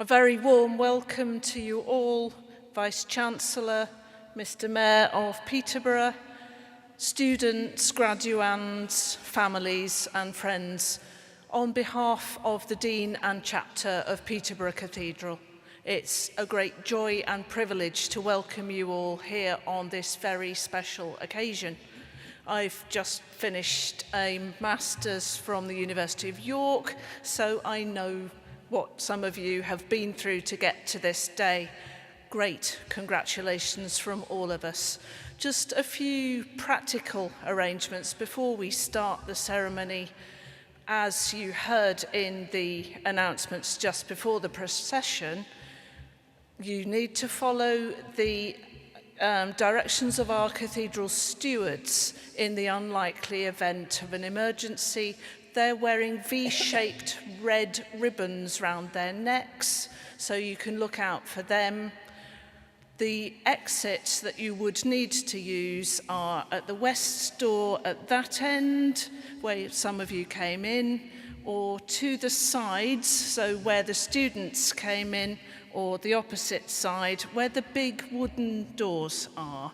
A very warm welcome to you all, Vice-Chancellor, Mr. Mayor of Peterborough, students, graduands, families and friends, on behalf of the Dean and Chapter of Peterborough Cathedral. It's a great joy and privilege to welcome you all here on this very special occasion. I've just finished a master's from the University of York, so I know what some of you have been through to get to this day. Great congratulations from all of us. Just a few practical arrangements before we start the ceremony. As you heard in the announcements just before the procession, you need to follow the directions of our cathedral stewards in the unlikely event of an emergency. They're wearing V-shaped red ribbons round their necks, so you can look out for them. The exits that you would need to use are at the west door at that end, where some of you came in, or to the sides, so where the students came in, or the opposite side, where the big wooden doors are.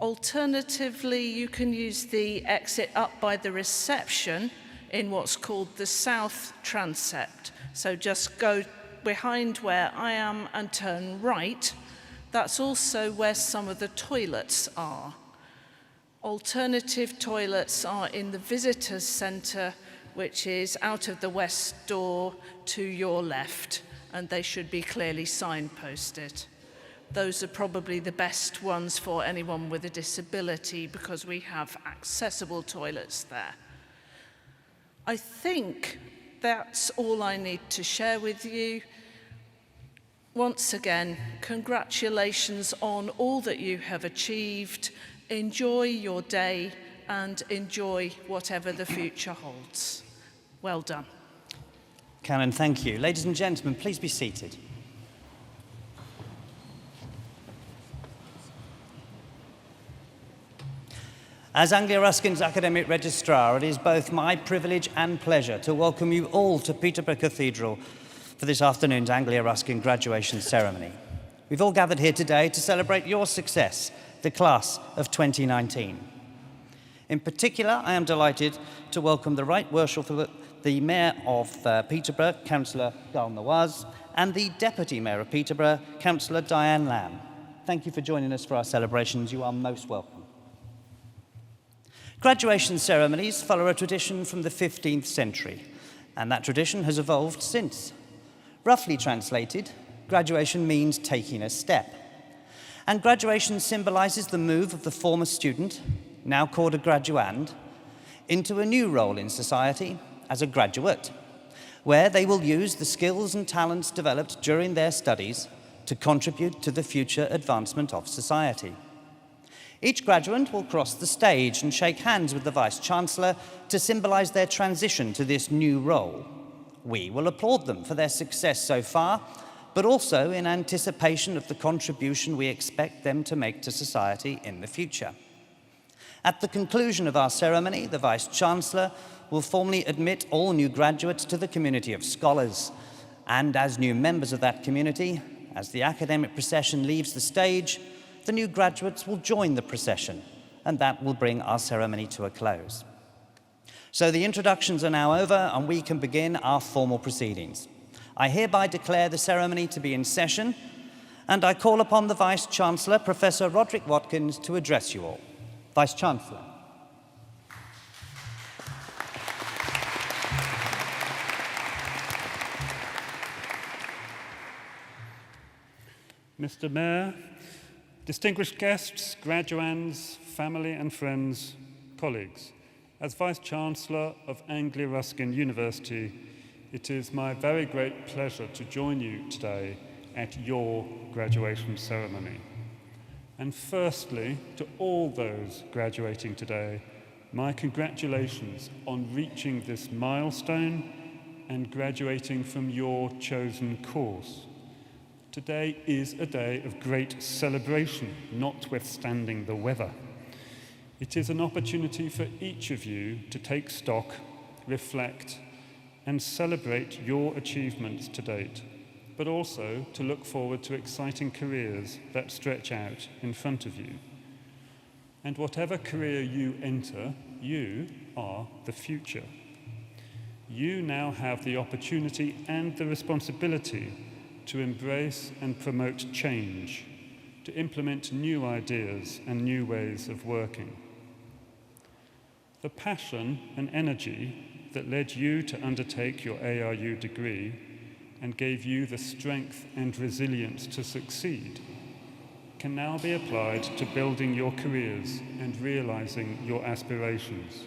Alternatively, you can use the exit up by the reception in what's called the south transept. So just go behind where I am and turn right. That's also where some of the toilets are. Alternative toilets are in the visitors centre, which is out of the west door to your left, and they should be clearly signposted. Those are probably the best ones for anyone with a disability because we have accessible toilets there. I think that's all I need to share with you. Once again, congratulations on all that you have achieved. Enjoy your day and enjoy whatever the future holds. Well done. Karen, thank you. Ladies and gentlemen, please be seated. As Anglia Ruskin's Academic Registrar, it is both my privilege and pleasure to welcome you all to Peterborough Cathedral for this afternoon's Anglia Ruskin graduation ceremony. We've all gathered here today to celebrate your success, the class of 2019. In particular, I am delighted to welcome the Right Worshipful the Mayor of Peterborough, Chancellor Nawaz, and the Deputy Mayor of Peterborough, Councillor Diane Lamb. Thank you for joining us for our celebrations. You are most welcome. Graduation ceremonies follow a tradition from the 15th century, and that tradition has evolved since. Roughly translated, graduation means taking a step. And graduation symbolises the move of the former student, now called a graduand, into a new role in society as a graduate, where they will use the skills and talents developed during their studies to contribute to the future advancement of society. Each graduand will cross the stage and shake hands with the Vice-Chancellor to symbolise their transition to this new role. We will applaud them for their success so far, but also in anticipation of the contribution we expect them to make to society in the future. At the conclusion of our ceremony, the Vice-Chancellor will formally admit all new graduates to the community of scholars. And as new members of that community, as the academic procession leaves the stage, the new graduates will join the procession, and that will bring our ceremony to a close. So the introductions are now over, and we can begin our formal proceedings. I hereby declare the ceremony to be in session, and I call upon the Vice-Chancellor, Professor Roderick Watkins, to address you all. Vice-Chancellor. Mr. Mayor, distinguished guests, graduands, family and friends, colleagues, as Vice-Chancellor of Anglia Ruskin University, it is my very great pleasure to join you today at your graduation ceremony. And firstly, to all those graduating today, my congratulations on reaching this milestone and graduating from your chosen course. Today is a day of great celebration, notwithstanding the weather. It is an opportunity for each of you to take stock, reflect, and celebrate your achievements to date. but also to look forward to exciting careers that stretch out in front of you. And whatever career you enter, you are the future. You now have the opportunity and the responsibility to embrace and promote change, to implement new ideas and new ways of working. The passion and energy that led you to undertake your ARU degree and gave you the strength and resilience to succeed can now be applied to building your careers and realizing your aspirations.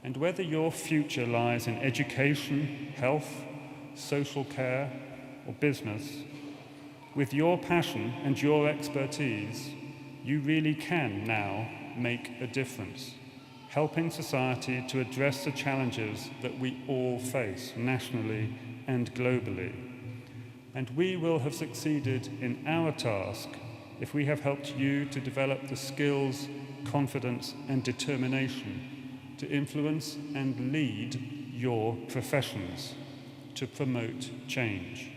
And whether your future lies in education, health, social care, or business, with your passion and your expertise, you really can now make a difference, helping society to address the challenges that we all face nationally and globally. And we will have succeeded in our task if we have helped you to develop the skills, confidence, and determination to influence and lead your professions, to promote change.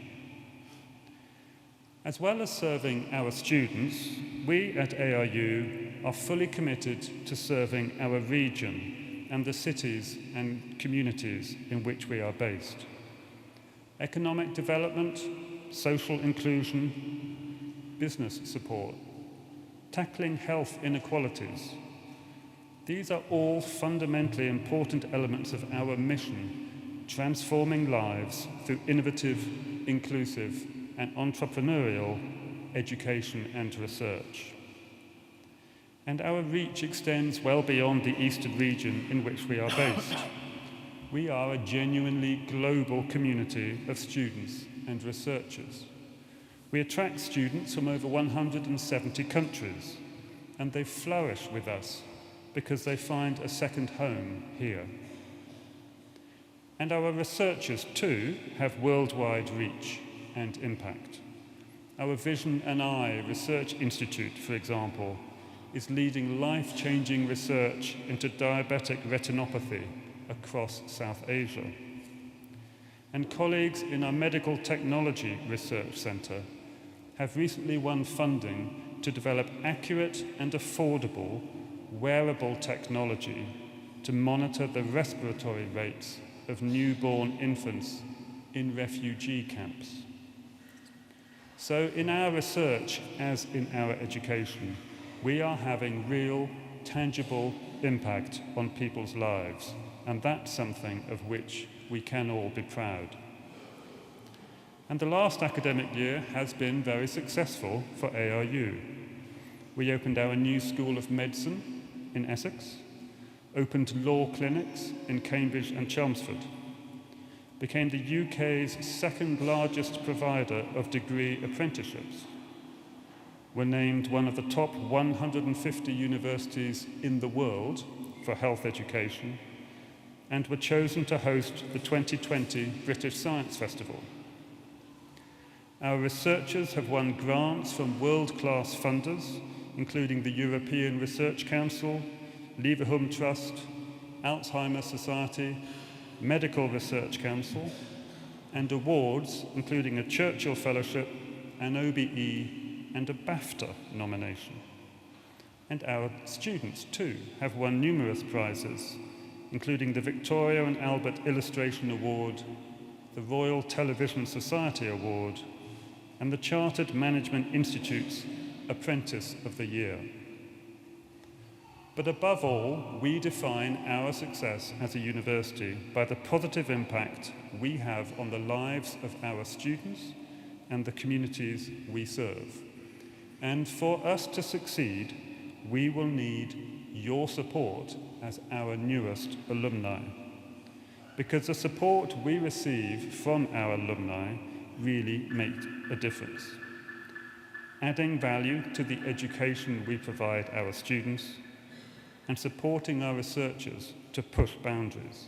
As well as serving our students, we at ARU are fully committed to serving our region and the cities and communities in which we are based. Economic development, social inclusion, business support, tackling health inequalities. These are all fundamentally important elements of our mission, transforming lives through innovative, inclusive, and entrepreneurial education and research. And our reach extends well beyond the eastern region in which we are based. We are a genuinely global community of students and researchers. We attract students from over 170 countries, and they flourish with us because they find a second home here. And our researchers, too, have worldwide reach and impact. Our Vision and I Research Institute, for example, is leading life-changing research into diabetic retinopathy across South Asia. And colleagues in our Medical Technology Research Centre have recently won funding to develop accurate and affordable wearable technology to monitor the respiratory rates of newborn infants in refugee camps. So in our research, as in our education, we are having real, tangible impact on people's lives, and that's something of which we can all be proud. And the last academic year has been very successful for ARU. We opened our new School of Medicine in Essex, opened law clinics in Cambridge and Chelmsford, became the UK's second largest provider of degree apprenticeships, were named one of the top 150 universities in the world for health education, and were chosen to host the 2020 British Science Festival. Our researchers have won grants from world-class funders, including the European Research Council, Leverhulme Trust, Alzheimer's Society, Medical Research Council, and awards including a Churchill Fellowship, an OBE, and a BAFTA nomination. And our students, too, have won numerous prizes, including the Victoria and Albert Illustration Award, the Royal Television Society Award, and the Chartered Management Institute's Apprentice of the Year. But above all, we define our success as a university by the positive impact we have on the lives of our students and the communities we serve. And for us to succeed, we will need your support as our newest alumni. Because the support we receive from our alumni really makes a difference, adding value to the education we provide our students and supporting our researchers to push boundaries.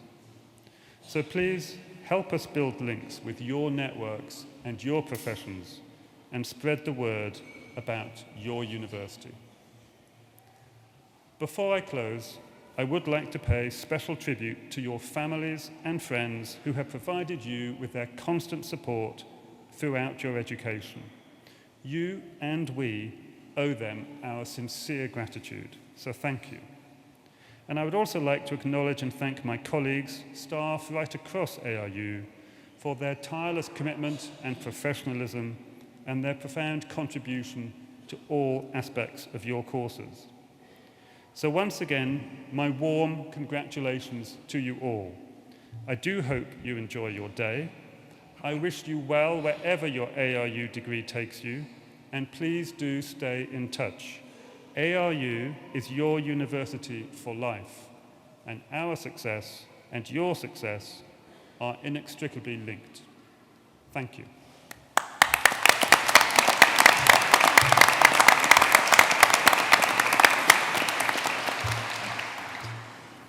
So please help us build links with your networks and your professions and spread the word about your university. Before I close, I would like to pay special tribute to your families and friends who have provided you with their constant support throughout your education. You and we owe them our sincere gratitude, so thank you. And I would also like to acknowledge and thank my colleagues, staff right across ARU for their tireless commitment and professionalism and their profound contribution to all aspects of your courses. So once again, my warm congratulations to you all. I do hope you enjoy your day. I wish you well wherever your ARU degree takes you, and please do stay in touch. ARU is your university for life, and our success and your success are inextricably linked. Thank you.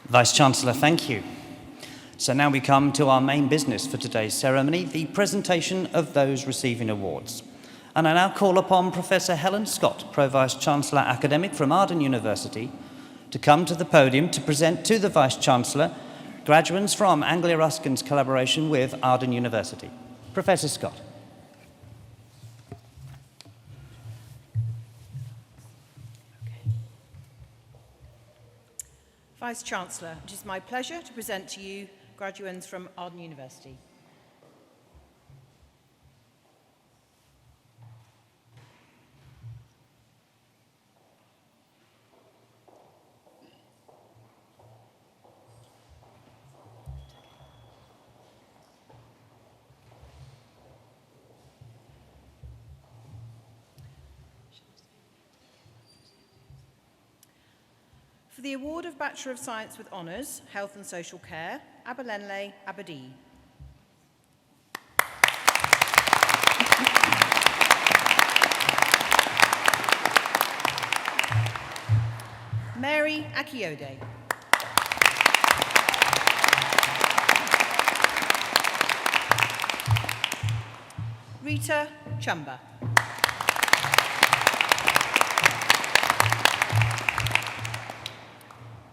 Vice-Chancellor, thank you. So now we come to our main business for today's ceremony, the presentation of those receiving awards. And I now call upon Professor Helen Scott, Pro-Vice-Chancellor Academic from Arden University, to come to the podium to present to the Vice-Chancellor graduates from Anglia Ruskin's collaboration with Arden University. Professor Scott. Vice-Chancellor, it is my pleasure to present to you graduates from Arden University. For the award of Bachelor of Science with Honours, Health and Social Care, Abelenle Abadi. Mary Akiode. Rita Chumba.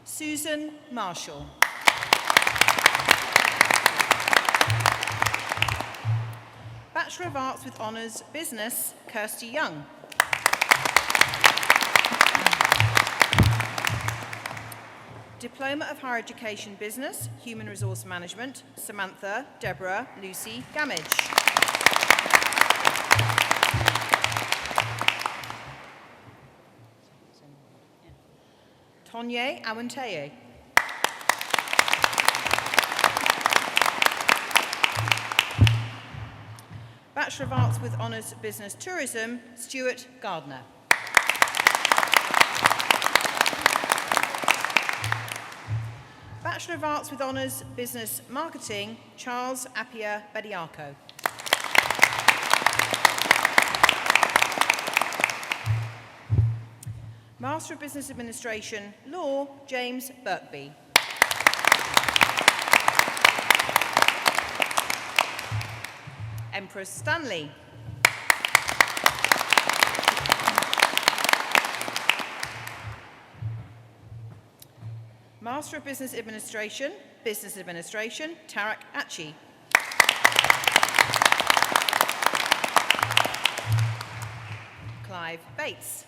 Susan Marshall. Bachelor of Arts with Honours, Business, Kirsty Young. Diploma of Higher Education Business, Human Resource Management, Samantha Deborah Lucy Gamage. Tonye Awanteye. Bachelor of Arts with Honours Business Tourism, Stuart Gardner. Bachelor of Arts with Honours Business Marketing, Charles Appiah Bediako. Master of Business Administration, Law, James Birkby. Empress Stanley. Master of Business Administration, Tarak Achi. Clive Bates.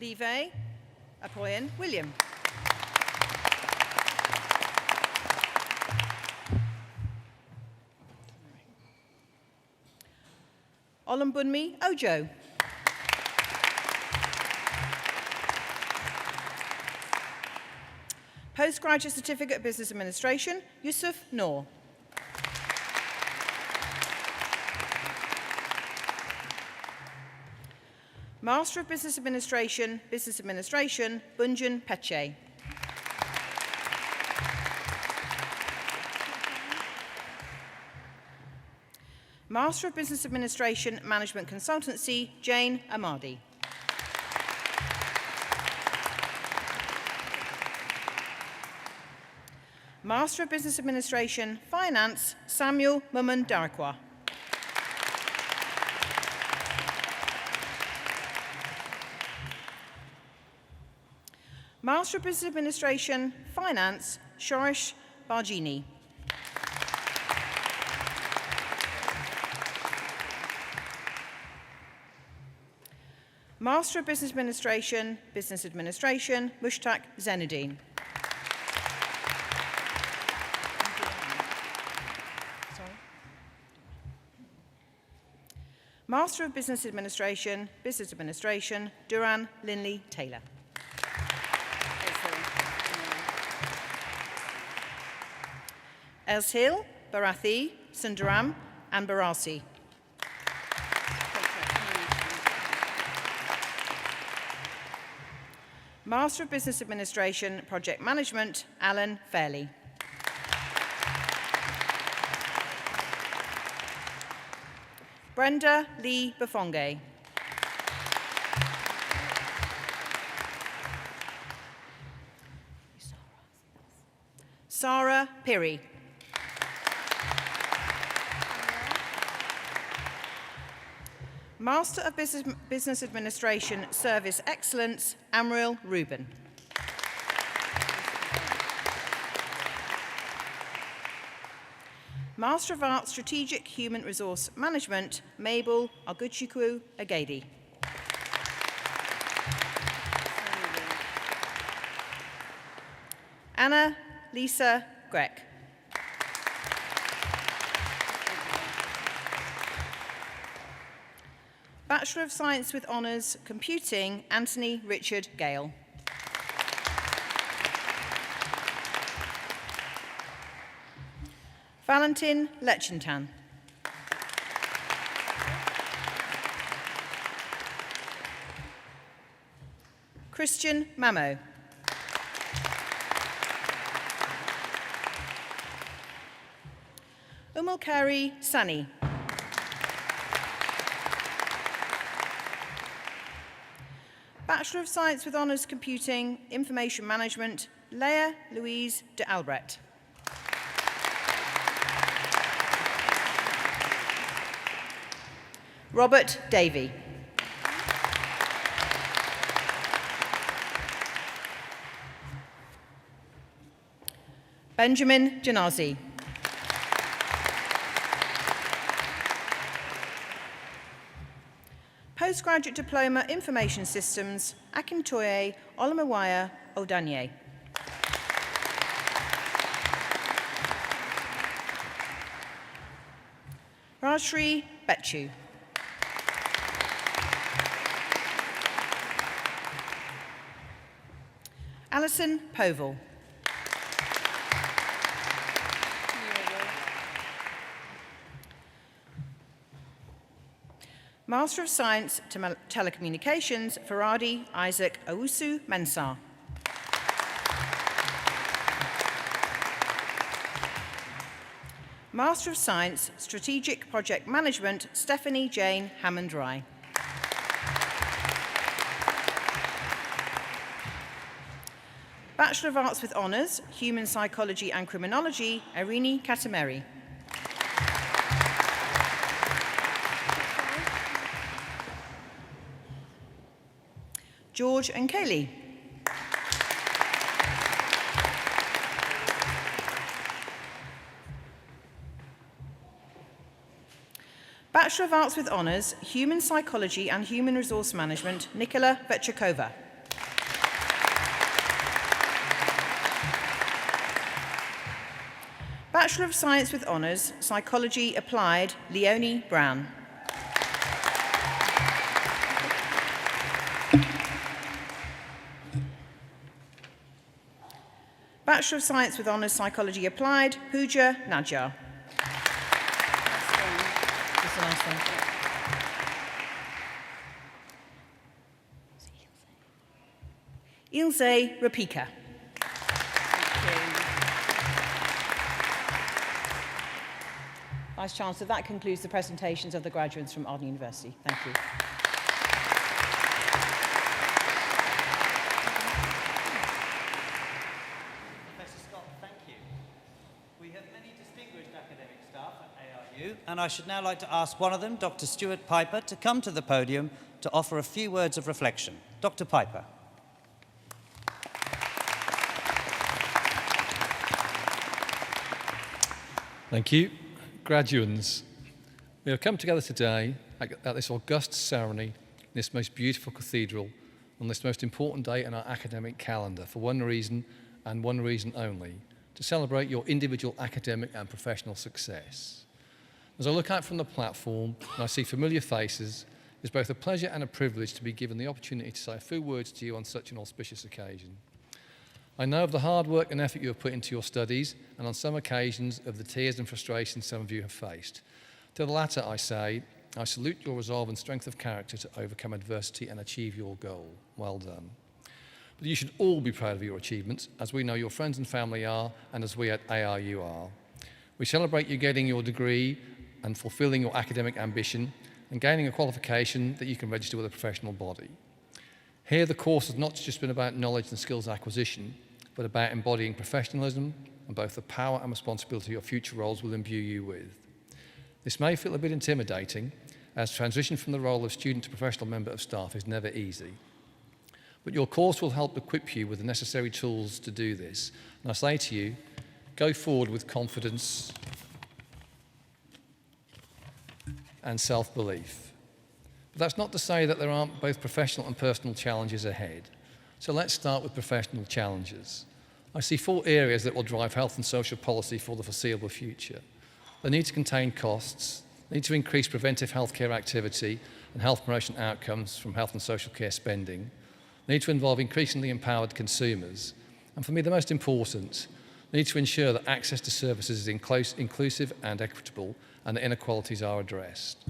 Leve Apoyan William. Olumbunmi Ojo. Postgraduate Certificate of Business Administration, Yusuf Noor. Master of Business Administration, Bunjan Peche. Master of Business Administration, Management Consultancy, Jane Amadi. Master of Business Administration, Finance, Samuel Muman Darakwa. Master of Business Administration, Finance, Shorish Bargini. Master of Business Administration, Mushtaq Zainuddin. Master of Business Administration, Duran Linley Taylor. Elshill, Barathi, Sundaram, and Barasi. Master of Business Administration, Project Management, Alan Fairley. Brenda Lee Bafonge. Sarah Pirry. Master of Business Administration, Service Excellence, Amril Rubin. Master of Arts, Strategic Human Resource Management, Mabel Aguchukwu Agadi. Anna Lisa Grech. Bachelor of Science with Honours, Computing, Anthony Richard Gale. Valentin Lechentan. Christian Mamo. Umulkari Sani. Bachelor of Science with Honours Computing, Information Management, Leah Louise de Albrecht. Robert Davey. Benjamin Janazi. Postgraduate Diploma Information Systems, Akintoye Olumawaya Odanye. Rajshri Betchu. Alison Povell. Master of Science, Telecommunications, Faradi Isaac Owusu Mensah. Master of Science, Strategic Project Management, Stephanie Jane Hammond-Rye. Bachelor of Arts with Honours, Human Psychology and Criminology, Irini Katameri. George and Kaylee. Bachelor of Arts with Honours, Human Psychology and Human Resource Management, Nicola Vetchakova. Bachelor of Science with Honours, Psychology Applied, Leonie Brown. Bachelor of Science with Honours, Psychology Applied, Pooja Najjar. Just the last one. Ilse Rapika. Vice Chancellor, that concludes the presentations of the graduates from Arden University. Thank you. And I should now like to ask one of them, Dr. Stuart Piper, to come to the podium to offer a few words of reflection. Dr. Piper. Thank you. Graduands, we have come together today at this august ceremony in this most beautiful cathedral on this most important day in our academic calendar for one reason and one reason only, to celebrate your individual academic and professional success. As I look out from the platform and I see familiar faces, it's both a pleasure and a privilege to be given the opportunity to say a few words to you on such an auspicious occasion. I know of the hard work and effort you have put into your studies, and on some occasions of the tears and frustrations some of you have faced. To the latter I say, I salute your resolve and strength of character to overcome adversity and achieve your goal. Well done. But you should all be proud of your achievements, as we know your friends and family are, and as we at ARU are. We celebrate you getting your degree and fulfilling your academic ambition and gaining a qualification that you can register with a professional body. Here the course has not just been about knowledge and skills acquisition, but about embodying professionalism and both the power and responsibility your future roles will imbue you with. This may feel a bit intimidating, as transition from the role of student to professional member of staff is never easy. But your course will help equip you with the necessary tools to do this. And I say to you, go forward with confidence and self-belief. But that's not to say that there aren't both professional and personal challenges ahead. So let's start with professional challenges. I see 4 areas that will drive health and social policy for the foreseeable future. They need to contain costs, they need to increase preventive healthcare activity and health promotion outcomes from health and social care spending. They need to involve increasingly empowered consumers. And for me, the most important, they need to ensure that access to services is inclusive and equitable and that inequalities are addressed.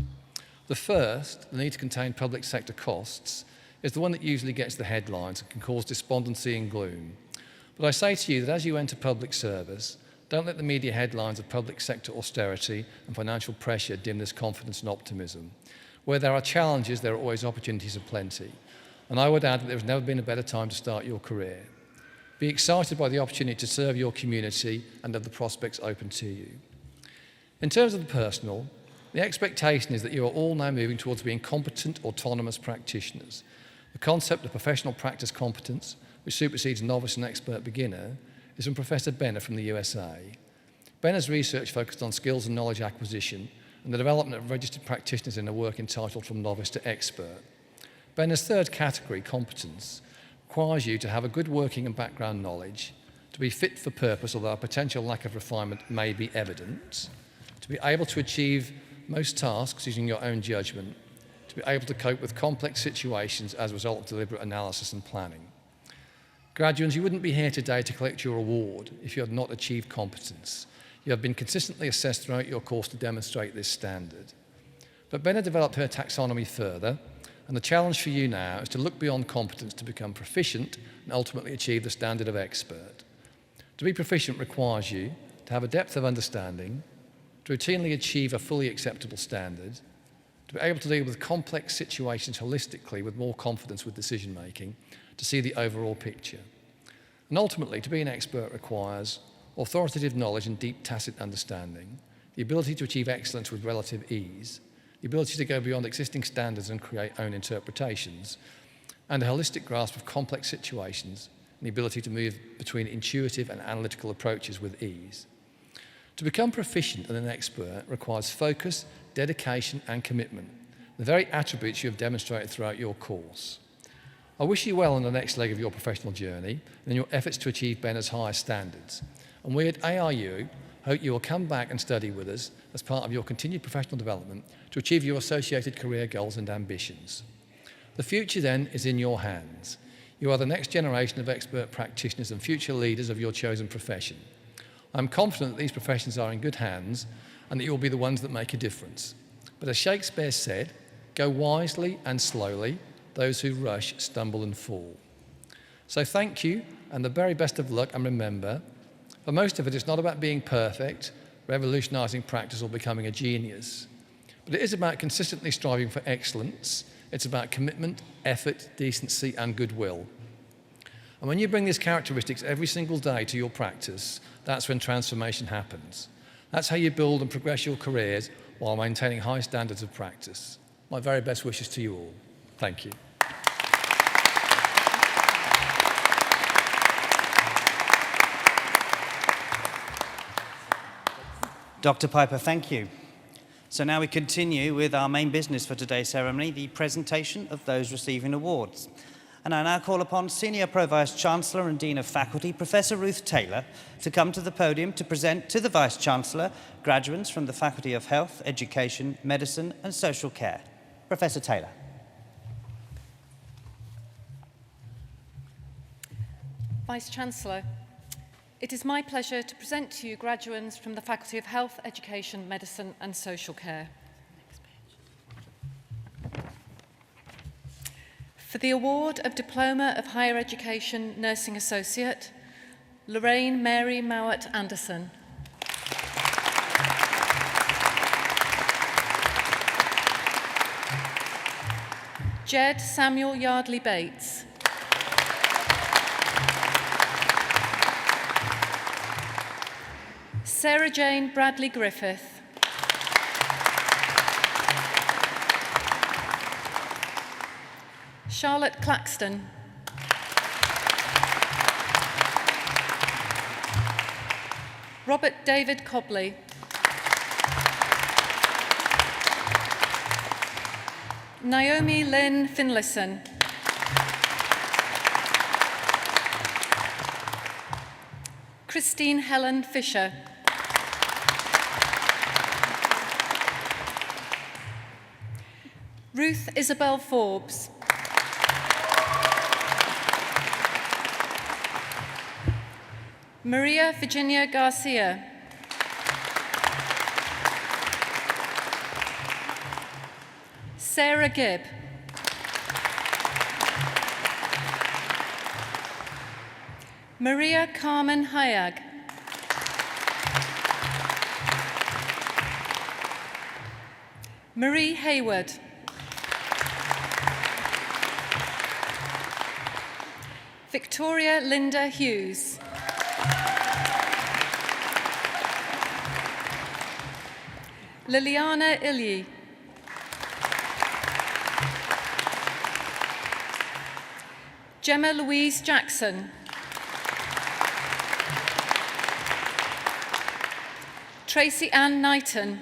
The first, the need to contain public sector costs, is the one that usually gets the headlines and can cause despondency and gloom. But I say to you that as you enter public service, don't let the media headlines of public sector austerity and financial pressure dim this confidence and optimism. Where there are challenges, there are always opportunities aplenty. And I would add that there has never been a better time to start your career. Be excited by the opportunity to serve your community and of the prospects open to you. In terms of the personal, the expectation is that you are all now moving towards being competent, autonomous practitioners. The concept of professional practice competence, which supersedes novice and expert beginner, is from Professor Benner from the USA. Benner's research focused on skills and knowledge acquisition and the development of registered practitioners in a work entitled From Novice to Expert. Benner's third category, competence, requires you to have a good working and background knowledge, to be fit for purpose, although a potential lack of refinement may be evident, to be able to achieve most tasks using your own judgment, to be able to cope with complex situations as a result of deliberate analysis and planning. Graduates, you wouldn't be here today to collect your award if you had not achieved competence. You have been consistently assessed throughout your course to demonstrate this standard. But Benner developed her taxonomy further, and the challenge for you now is to look beyond competence to become proficient and ultimately achieve the standard of expert. To be proficient requires you to have a depth of understanding, to routinely achieve a fully acceptable standard, to be able to deal with complex situations holistically with more confidence with decision making, to see the overall picture. And ultimately, to be an expert requires authoritative knowledge and deep tacit understanding, the ability to achieve excellence with relative ease, the ability to go beyond existing standards and create own interpretations, and a holistic grasp of complex situations, and the ability to move between intuitive and analytical approaches with ease. To become proficient and an expert requires focus, dedication, and commitment, the very attributes you have demonstrated throughout your course. I wish you well on the next leg of your professional journey and in your efforts to achieve Benner's highest standards. And we at ARU hope you will come back and study with us as part of your continued professional development to achieve your associated career goals and ambitions. The future then is in your hands. You are the next generation of expert practitioners and future leaders of your chosen profession. I'm confident that these professions are in good hands and that you will be the ones that make a difference. But as Shakespeare said, go wisely and slowly. Those who rush stumble and fall. So thank you and the very best of luck, and remember, for most of it, it's not about being perfect, revolutionising practice or becoming a genius. But it is about consistently striving for excellence. It's about commitment, effort, decency and goodwill. And when you bring these characteristics every single day to your practice, that's when transformation happens. That's how you build and progress your careers while maintaining high standards of practice. My very best wishes to you all. Thank you. Dr. Piper, thank you. So now we continue with our main business for today's ceremony, the presentation of those receiving awards. And I now call upon Senior Pro-Vice-Chancellor and Dean of Faculty, Professor Ruth Taylor, to come to the podium to present to the Vice-Chancellor graduates from the Faculty of Health, Education, Medicine and Social Care. Professor Taylor. Vice-Chancellor, it is my pleasure to present to you graduates from the Faculty of Health, Education, Medicine and Social Care. For the award of Diploma of Higher Education Nursing Associate, Lorraine Mary Mowat Anderson. Jed Samuel Yardley Bates. Sarah Jane Bradley Griffith. Charlotte Claxton. Robert David Cobley. Naomi Lynn Finlayson. Christine Helen Fisher. Ruth Isabel Forbes. Maria Virginia Garcia. Sarah Gibb. Maria Carmen Hayag. Marie Hayward. Victoria Linda Hughes. Liliana Ilyi. Gemma Louise Jackson. Tracy Ann Knighton.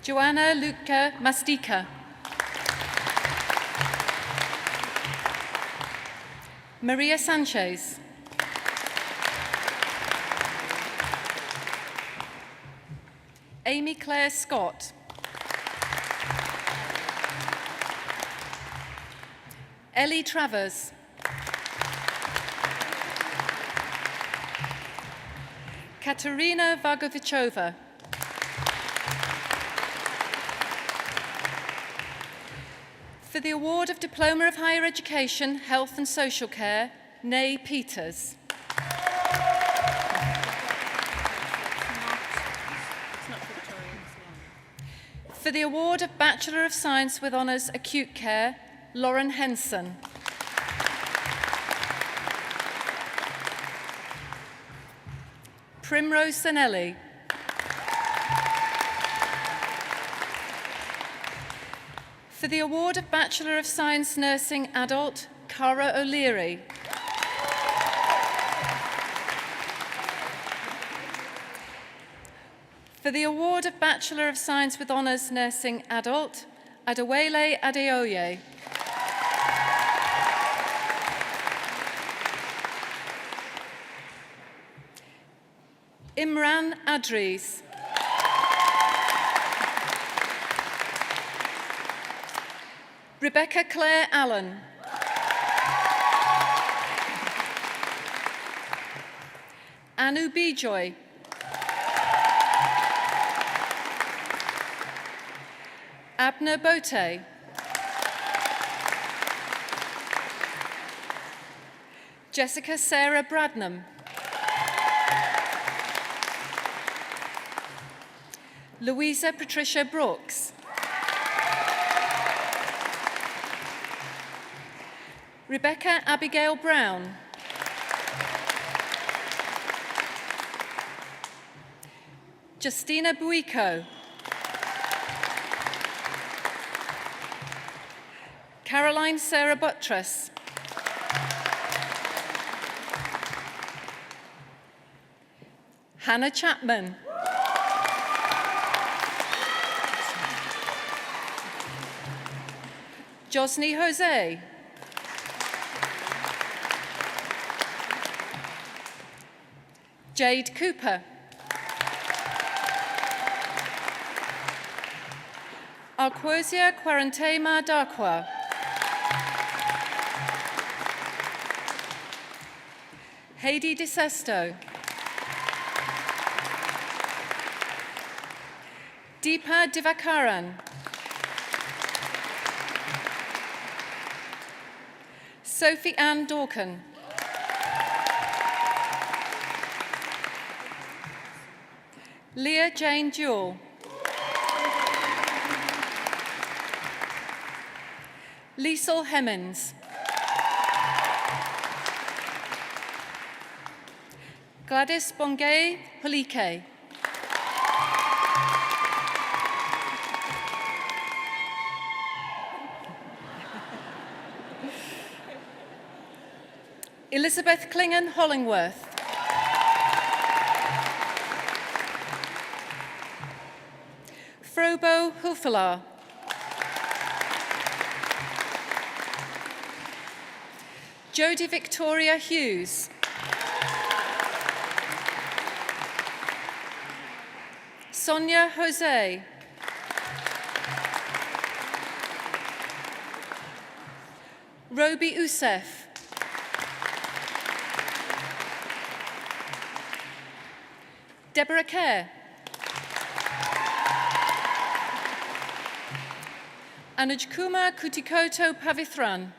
Joanna Luca Mastika. Maria Sanchez. Amy Claire Scott. Ellie Travers. Katerina Vagovichova. For the award of Diploma of Higher Education, Health and Social Care, Nay Peters. For the award of Bachelor of Science with Honours Acute Care, Lauren Henson. Primrose Sanelli. For the award of Bachelor of Science Nursing Adult, Cara O'Leary. For the award of Bachelor of Science with Honours Nursing Adult, Adewale Adeoye. Imran Adries. Rebecca Claire Allen. Anu Bijoy. Abner Bote. Jessica Sarah Bradnam. Louisa Patricia Brooks. Rebecca Abigail Brown. Justina Buico. Caroline Sarah Buttress. Hannah Chapman. Josny Jose. Jade Cooper. Alquosia Quarantema Darqua. Heidi DeSesto. Deepa Divakaran. Sophie Ann Dawkin. Leah Jane Jewell. Liesel Hemmings. Gladys Bongay Polike. Elizabeth Klingon Hollingworth. Frobo Hufelar. Jodie Victoria Hughes. Sonia Jose. Roby Usef. Deborah Kerr. Anuj Kumar Kutikoto Pavithran.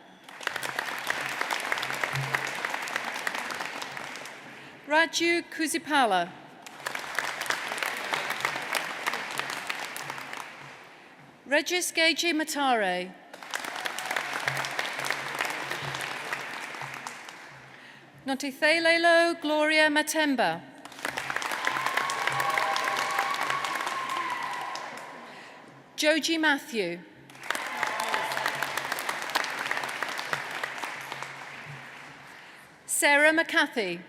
Raju Kuzipala. Regis Gage Matare. Notithelelo Gloria Matemba. Joji Matthew. Sarah McCarthy.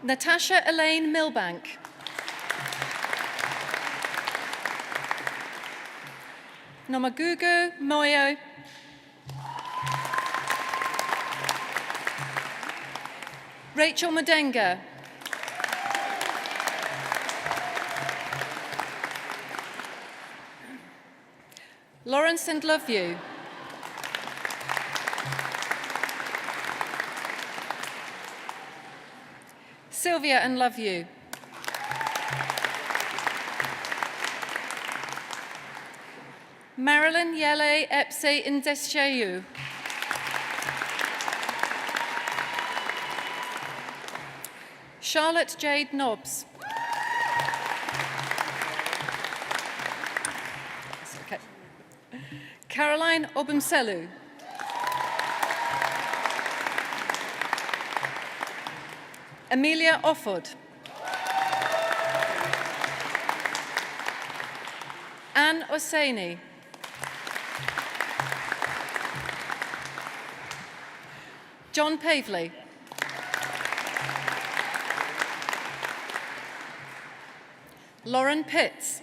Natasha Elaine Milbank. Nomagugu Moyo. Rachel Madenga. Lawrence and Loveview. Sylvia and Loveview. Marilyn Yele Epse Indeshayu. Charlotte Jade Nobbs. Okay. Caroline Obumselu. Amelia Offord. Anne Oseni. John Pavley. Lauren Pitts.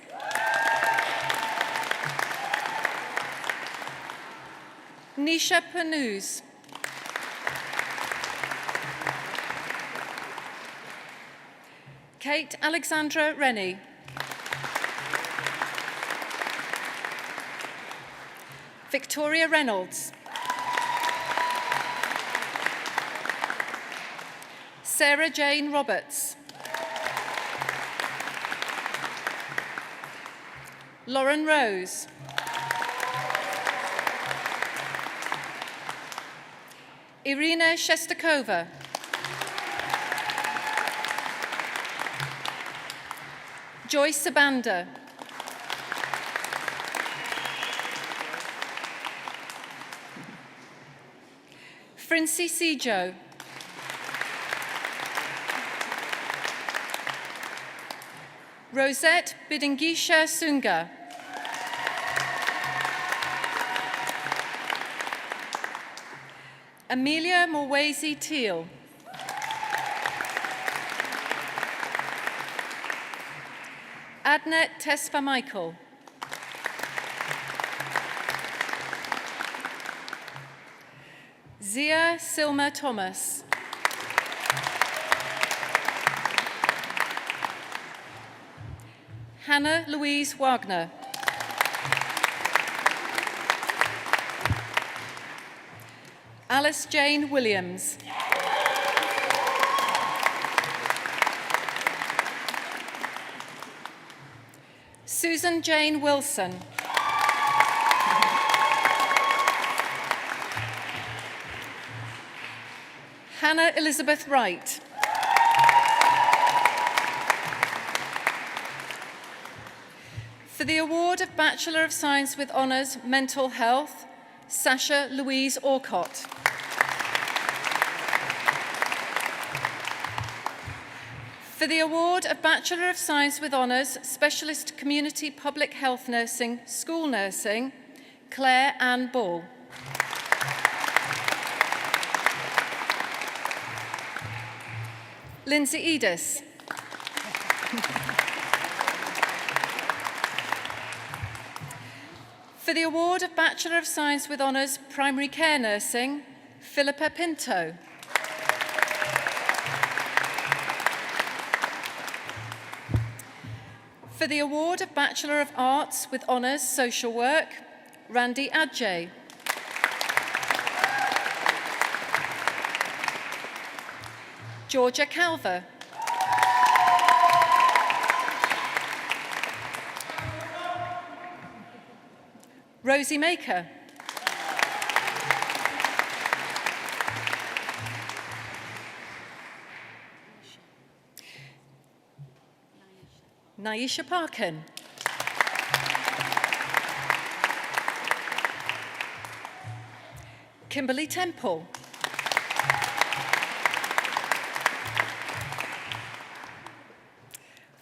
Nisha Panuz. Kate Alexandra Rennie. Victoria Reynolds. Sarah Jane Roberts. Lauren Rose. Irina Shestakova. Joyce Sabanda. Frincy Sejo. Rosette Bidingisha Sunga. Amelia Morwazy Teal. Adnet Tesfa Michael. Zia Silma Thomas. Hannah Louise Wagner. Alice Jane Williams. Susan Jane Wilson. Hannah Elizabeth Wright. For the award of Bachelor of Science with Honours Mental Health, Sasha Louise Orcott. For the award of Bachelor of Science with Honours Specialist Community Public Health Nursing, School Nursing, Claire Ann Ball. Lindsay Edis. For the award of Bachelor of Science with Honours Primary Care Nursing, Philippa Pinto. For the award of Bachelor of Arts with Honours Social Work, Randy Adjay. Georgia Calver. Rosie Maker. Naisha Parkin. Kimberly Temple.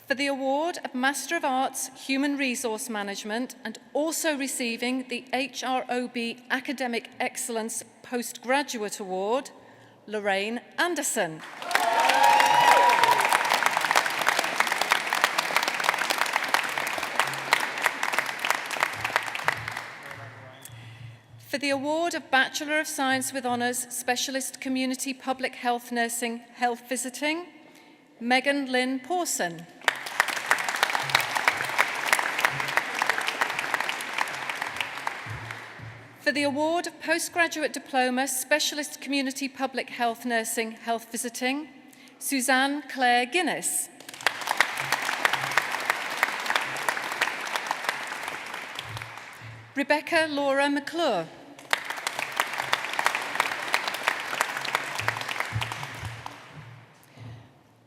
For the award of Master of Arts Human Resource Management and also receiving the HROB Academic Excellence Postgraduate Award, Lorraine Anderson. For the award of Bachelor of Science with Honours Specialist Community Public Health Nursing Health Visiting, Megan Lynn Pawson. For the award of Postgraduate Diploma Specialist Community Public Health Nursing Health Visiting, Suzanne Claire Guinness. Rebecca Laura McClure.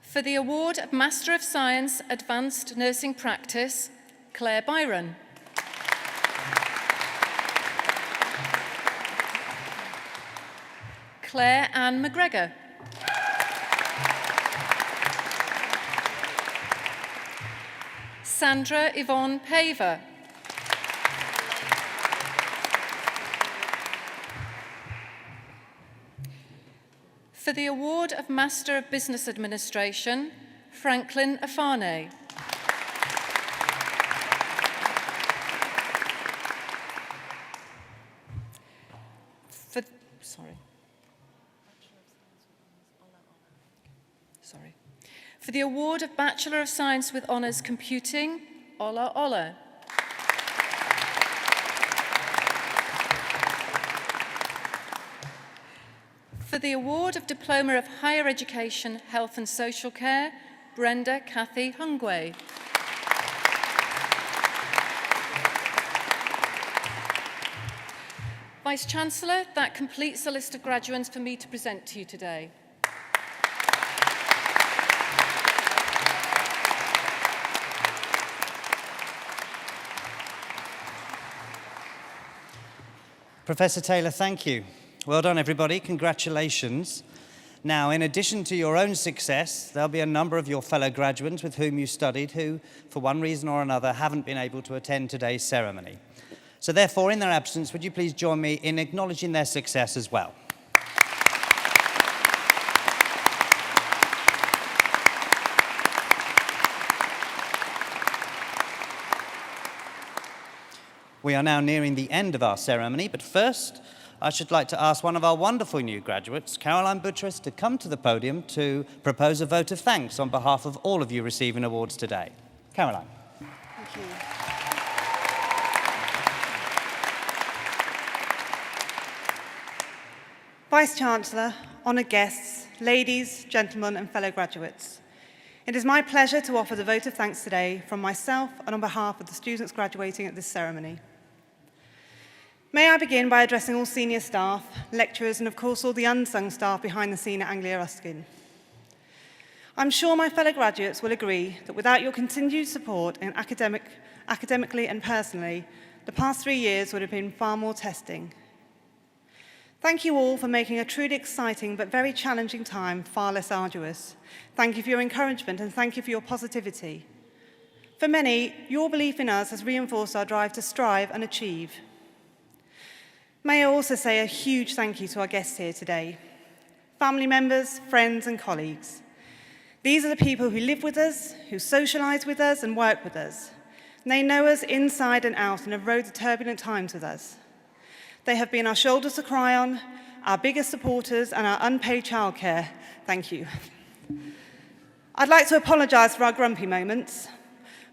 For the award of Master of Science Advanced Nursing Practice, Claire Byron. Claire Ann McGregor. Sandra Yvonne Paver. For the award of Master of Business Administration, Franklin Afane. For the award of Bachelor of Science with Honours Computing, Ola Ola. For the award of Diploma of Higher Education, Health and Social Care, Brenda Cathy Hungway. Vice-Chancellor, that completes the list of graduates for me to present to you today. Professor Taylor, thank you. Well done, everybody. Congratulations. Now, in addition to your own success, there'll be a number of your fellow graduates with whom you studied who, for one reason or another, haven't been able to attend today's ceremony. So therefore, in their absence, would you please join me in acknowledging their success as well? We are now nearing the end of our ceremony, but first, I should like to ask one of our wonderful new graduates, Caroline Buttress, to come to the podium to propose a vote of thanks on behalf of all of you receiving awards today. Caroline. Thank you. Vice-Chancellor, honoured guests, ladies, gentlemen and fellow graduates. It is my pleasure to offer the vote of thanks today from myself and on behalf of the students graduating at this ceremony. May I begin by addressing all senior staff, lecturers and of course all the unsung staff behind the scene at Anglia Ruskin. I'm sure my fellow graduates will agree that without your continued support in academically and personally, the past 3 years would have been far more testing. Thank you all for making a truly exciting but very challenging time far less arduous. Thank you for your encouragement and thank you for your positivity. For many, your belief in us has reinforced our drive to strive and achieve. May I also say a huge thank you to our guests here today, family members, friends and colleagues. These are the people who live with us, who socialise with us and work with us. And they know us inside and out and have rode the turbulent times with us. They have been our shoulders to cry on, our biggest supporters and our unpaid childcare. Thank you. I'd like to apologise for our grumpy moments,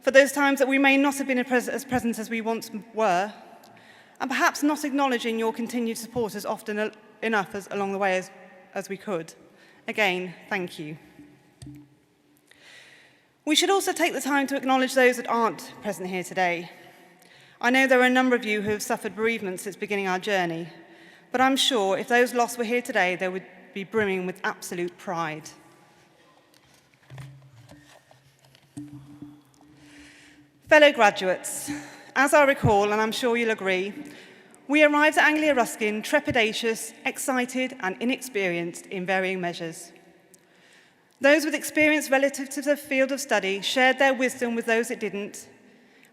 for those times that we may not have been as present as we once were, and perhaps not acknowledging your continued support as often enough along the way as we could. Again, thank you. We should also take the time to acknowledge those that aren't present here today. I know there are a number of you who have suffered bereavement since beginning our journey, but I'm sure if those lost were here today, they would be brimming with absolute pride. Fellow graduates, as I recall, and I'm sure you'll agree, we arrived at Anglia Ruskin trepidatious, excited and inexperienced in varying measures. Those with experience relative to the field of study shared their wisdom with those that didn't,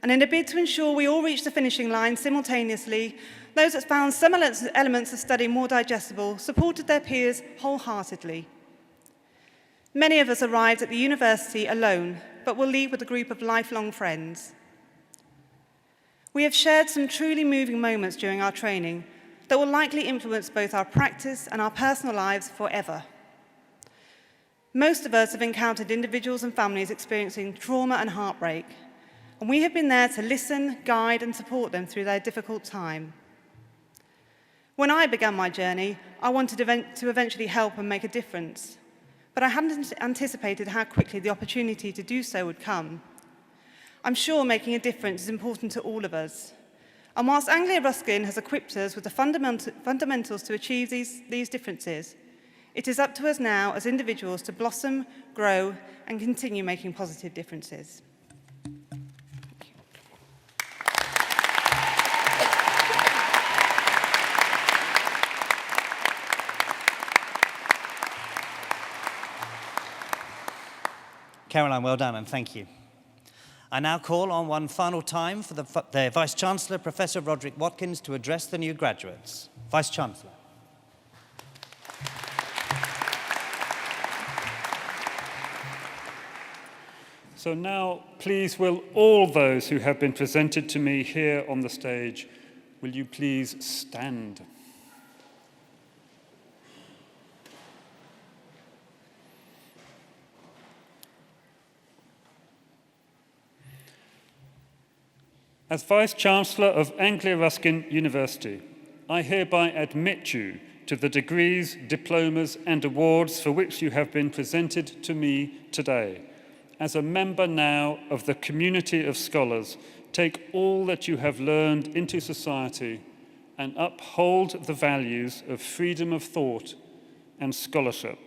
and in a bid to ensure we all reached the finishing line simultaneously, those that found some elements of study more digestible supported their peers wholeheartedly. Many of us arrived at the university alone, but will leave with a group of lifelong friends. We have shared some truly moving moments during our training that will likely influence both our practice and our personal lives forever. Most of us have encountered individuals and families experiencing trauma and heartbreak, and we have been there to listen, guide, and support them through their difficult time. When I began my journey, I wanted to eventually help and make a difference, but I hadn't anticipated how quickly the opportunity to do so would come. I'm sure making a difference is important to all of us, and whilst Anglia Ruskin has equipped us with the fundamentals to achieve these differences, it is up to us now as individuals to blossom, grow, and continue making positive differences. Caroline, well done and thank you. I now call on one final time for the Vice-Chancellor, Professor Roderick Watkins, to address the new graduates. Vice-Chancellor. So now, please, will all those who have been presented to me here on the stage, will you please stand? As Vice-Chancellor of Anglia Ruskin University, I hereby admit you to the degrees, diplomas and awards for which you have been presented to me today. As a member now of the community of scholars, take all that you have learned into society and uphold the values of freedom of thought and scholarship.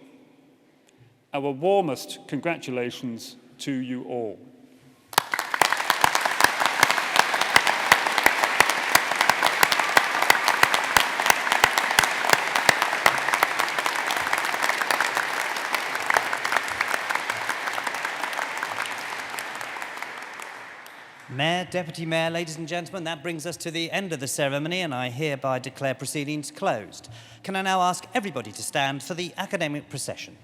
Our warmest congratulations to you all. Mayor, Deputy Mayor, ladies and gentlemen, that brings us to the end of the ceremony and I hereby declare proceedings closed. Can I now ask everybody to stand for the academic procession?